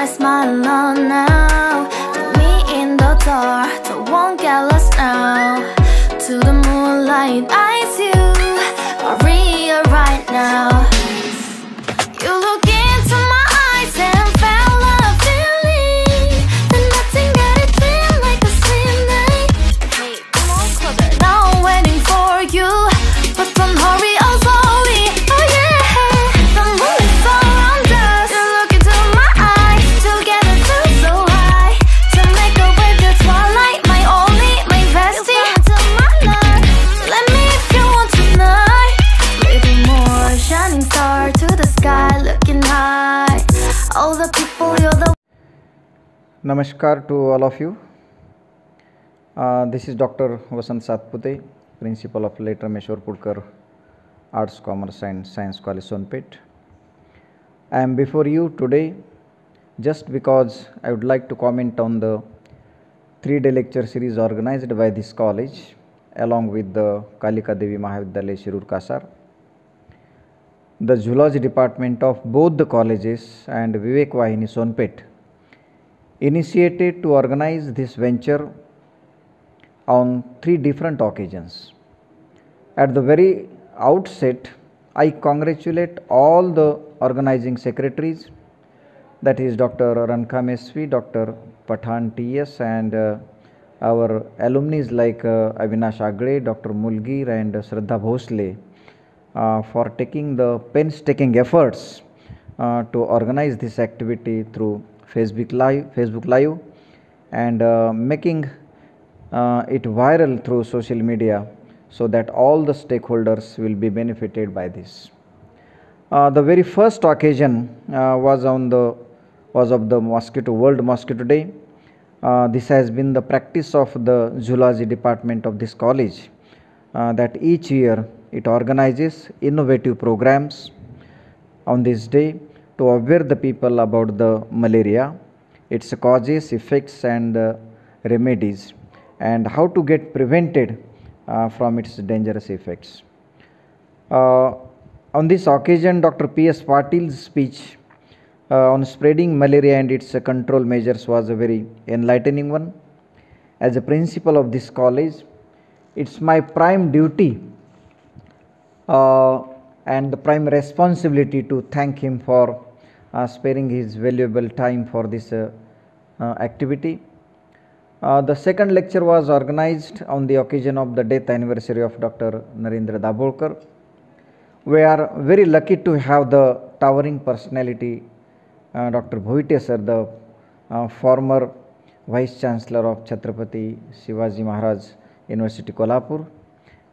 I smile alone now. Put me in the dark, so won't get lost now. To the moonlight, eyes you are real right now. You look into my eyes and felt a feeling that nothing got it feel like a slim night. Hey, come on closer. Now I'm waiting for you, but don't hurry, oh slowly. Oh yeah, the moon is around us. You look into my eyes, together feel so high. To make a wave, the twilight, my only, my bestie. You fell into my life. Let me if you want tonight. Little more shining star to the sky, looking high. All the people, you're the. Namaskar to all of you. This is Dr. Vasant Satpute, Principal of Late Rameshwar Pudkar Arts, Commerce and Science College, Sonpet. I am before you today just because I would like to comment on the 3-day lecture series organized by this college along with the Kalika Devi Mahavidyalaya Shirur Kasar. The Zoology Department of both the colleges and Vivek Vahini Sonpet initiated to organize this venture on 3 different occasions. At the very outset, I congratulate all the organizing secretaries, that is Dr. Rankam SV, Dr. Pathan TS and our alumni like Avinash Agre, Dr. Mulgir and Shraddha Bhosle for taking the painstaking efforts to organize this activity through Facebook Live and making it viral through social media so that all the stakeholders will be benefited by this. The very first occasion was of the World Mosquito Day. This has been the practice of the Zoology Department of this college that each year it organizes innovative programs on this day to aware the people about the malaria, its causes, effects and remedies, and how to get prevented from its dangerous effects. On this occasion, Dr. P.S. Patil's speech on spreading malaria and its control measures was a very enlightening one. As a principal of this college, it's my prime duty and the prime responsibility to thank him for sparing his valuable time for this activity. The second lecture was organized on the occasion of the death anniversary of Dr. Narendra Dabholkar. We are very lucky to have the towering personality Dr. Bhovite sir, the former Vice Chancellor of Chhatrapati Shivaji Maharaj University Kolhapur,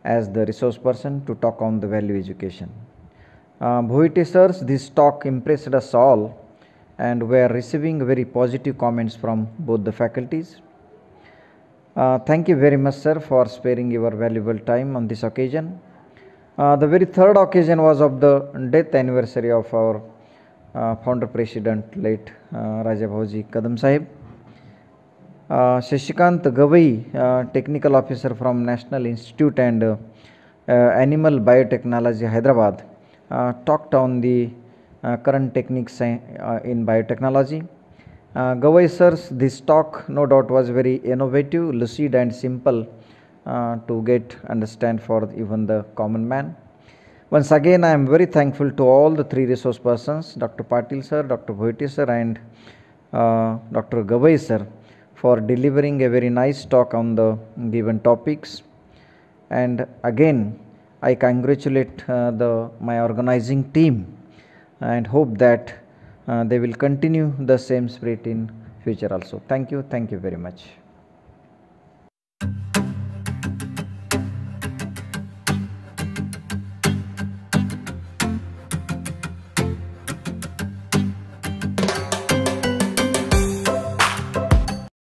as the resource person to talk on the value education. Bhovite sirs, this talk impressed us all and we are receiving very positive comments from both the faculties. Thank you very much sir for sparing your valuable time on this occasion. The very third occasion was of the death anniversary of our founder president late Raja Bhauji Kadam Sahib. Shashikant Gavai, technical officer from National Institute and Animal Biotechnology, Hyderabad, talked on the current techniques in biotechnology. Gavai sirs, this talk no doubt was very innovative, lucid and simple to get understand for even the common man. Once again, I am very thankful to all the 3 resource persons, Dr. Patil sir, Dr. Bhovite sir and Dr. Gavai sir, for delivering a very nice talk on the given topics. And again, I congratulate my organizing team and hope that they will continue the same spirit in future also. Thank you very much.